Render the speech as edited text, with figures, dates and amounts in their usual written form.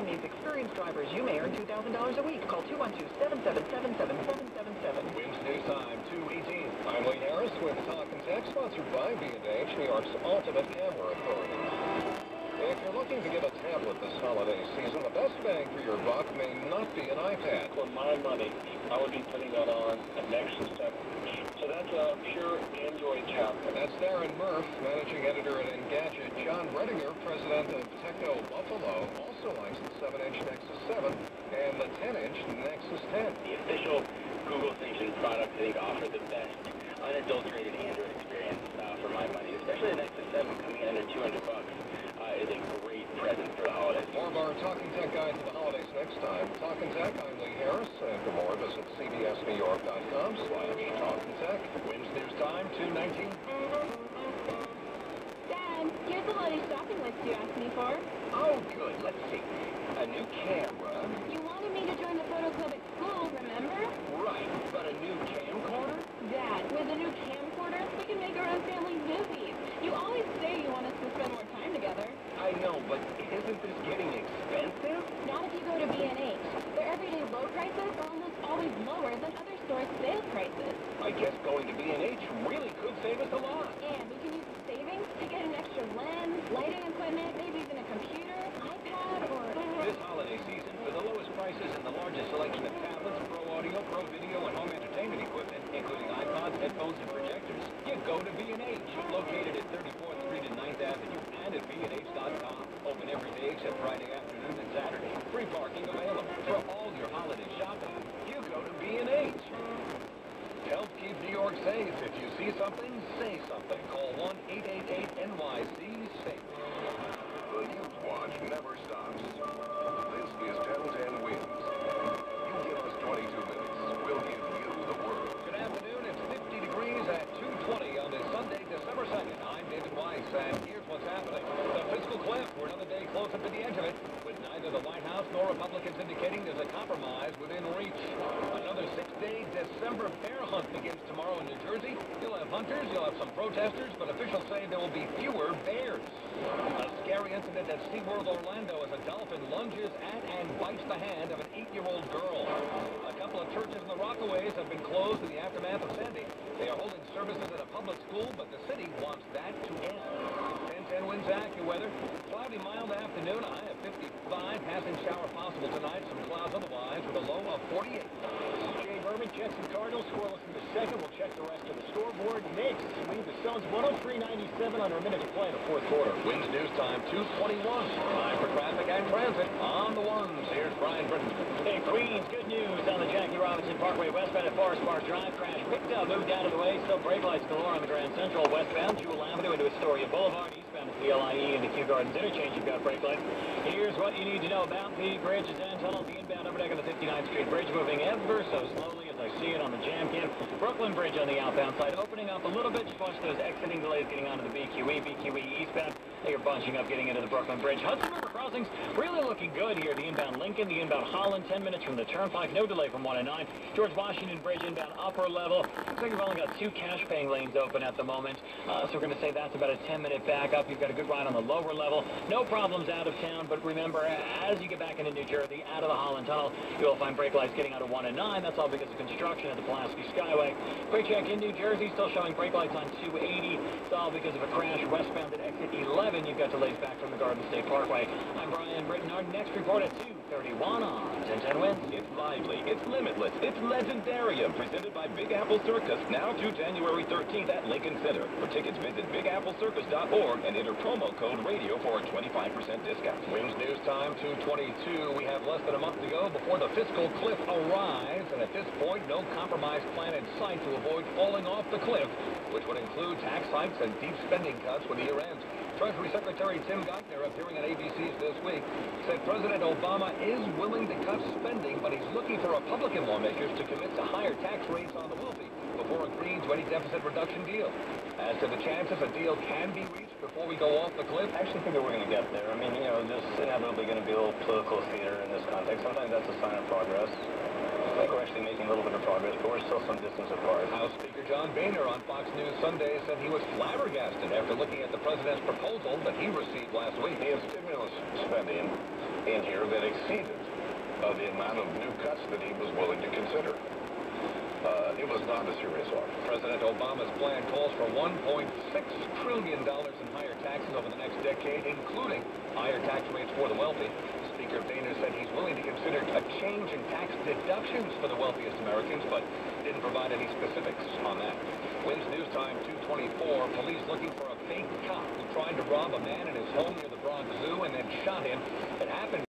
Needs experienced drivers. You may earn $2,000 a week. Call 212-777-7777. Wins News Time, 2:18. I'm Lee Harris with Talk and Tech, sponsored by B&H, New York's ultimate camera authority. If you're looking to get a tablet this holiday season, the best bang for your buck may not be an iPad. For my money, I would be putting that on a Nexus 7. So that's a pure Android tablet. That's Darren Murph, managing editor at Engadget. John Redinger, president of Techno Buffalo, also likes the 7-inch Nexus 7 and the 10-inch Nexus 10. The official Google sanctioned product, I think, offer the best unadulterated Android experience for my money, especially the Nexus 7 coming in under $200 is a great present for the holidays. More of our Talking Tech guide to the holidays next time. Talking Tech, I'm Lee Harris, and for more, visit cbsnewyork.com/Talking Tech. Wins News Time, 2:19. Dad, here's the holiday shopping list you asked me for. Oh, good. Let's see. A new camera. You wanted me to join the photo club at school, remember? Right, but a new camcorder? Dad, with a new camcorder, we can make our own family movies. You always say you want us to spend more time together. I know, but isn't this getting expensive? Not if you go to B&H. Their everyday low prices are almost always lower than other stores' sales prices. I guess going to B&H really could save us a lot. And we can use the savings to get an extra lens, lighting equipment, maybe even a computer, iPad, or... This holiday season, for the lowest prices and the largest selection of tablets, pro audio, pro video, and home entertainment equipment, including iPods, headphones, and projectors, you go to B&H, located at 34th Street and 9th Avenue, and at B&H.com. Open every day except Friday afternoon and Saturday. Free parking available. For all your holiday shopping, you go to B&H. Help keep New York safe. If you see something, say something. Call 1-888-NYC-SAFE. The Youth Watch never stops. This is 1010 Wins. You give us 22 minutes, we'll give you the world. Good afternoon. It's 50 degrees at 2:20 on this Sunday, December 2nd. I'm David Weiss, and here's what's happening. The fiscal cliff. We're another day closer to the edge of it, with neither the White House nor Republicans indicating there's a compromise within reach. Another 6-day December bear hunt begins tomorrow in New Jersey. You'll have hunters, you'll have some protesters, but officials say there will be fewer bears. A scary incident at SeaWorld Orlando as a dolphin lunges at and bites the hand of an 8-year-old girl. A couple of churches in the Rockaways have been closed in the aftermath of Sandy. They are holding services at a public school, but the city wants that to end. 1010 Winds AccuWeather. Cloudy, mild afternoon, a high of 55. Passing shower possible tonight. Some clouds otherwise with a low of 48. Jay Berman, Jets and Cardinals scoreless in the second. We'll check the rest of the scoreboard next. Lead the Suns 103.97 under a minute to play in the fourth quarter. Winds News Time 2:21. Time for traffic and transit on the ones. Here's Brian Britton. Hey, Queens, good news on the Jackie Robinson Parkway westbound at Forest Park Drive. Crash picked up, moved out of the way. Still brake lights galore on the Grand Central westbound. Jewel Avenue into Astoria Boulevard. Eastbound at the LIE into Kew Gardens Interchange. You've got brake lights. Here's what you need to know about the bridge. And tunnel, the inbound overdeck of the 59th Street Bridge moving ever so slowly as I see it on the jam cam. Brooklyn Bridge on the outbound side opening up a little bit. Just watch those exiting delays getting onto the BQE eastbound. They are bunching up getting into the Brooklyn Bridge. Hudson River crossings really looking good here. The inbound Lincoln, the inbound Holland, 10 minutes from the Turnpike. No delay from 109. George Washington Bridge inbound upper level. Looks like you've only got 2 cash paying lanes open at the moment. So we're going to say that's about a 10-minute backup. You've got a good ride on the lower level. No problems out of town, but remember, as you get back into New Jersey, out of the Holland Tunnel, you will find brake lights getting out of 1 and 9. That's all because of construction at the Pulaski Skyway. Quick check in New Jersey, still showing brake lights on 280. It's all because of a crash westbound at exit 11. You've got delays back from the Garden State Parkway. I'm Brian Britton. Our next report at 2:31 on 1010 Wins. It's lively, it's limitless, it's legendarium, presented by Big Apple Circus, now to January 13th at Lincoln Center. For tickets, visit bigapplecircus.org and enter promo code RADIO for a 25% discount. Wins News Time 2:22. We have less than a month to go before the fiscal cliff arrives, and at this point, no compromise plan in sight to avoid falling off the cliff, which would include tax hikes and deep spending cuts when the year ends. Treasury Secretary Tim Geithner, appearing on ABC's This Week, said President Obama is willing to cut spending, but he's looking for Republican lawmakers to commit to higher tax rates on the wealthy before agreeing to any deficit reduction deal. As to the chances a deal can be reached before we go off the cliff, I actually think that we're going to get there. I mean, there's inevitably going to be a little political theater in this context. Sometimes that's a sign of progress. I think we're actually making a little bit of progress, but we're still some distance apart. House Speaker John Boehner on Fox News Sunday said he was flabbergasted after looking at the president's proposal that he received last week. The stimulus spending in here that exceeded the amount of new cuts that he was willing to consider. It was not a serious offer. President Obama's plan calls for $1.6 trillion in higher taxes over the next decade, including higher tax rates for the wealthy. Speaker Boehner said he's willing to consider a change in tax deductions for the wealthiest Americans, but didn't provide any specifics on that. WINS News Time 224, police looking for a fake cop who tried to rob a man in his home near the Bronx Zoo and then shot him. It happened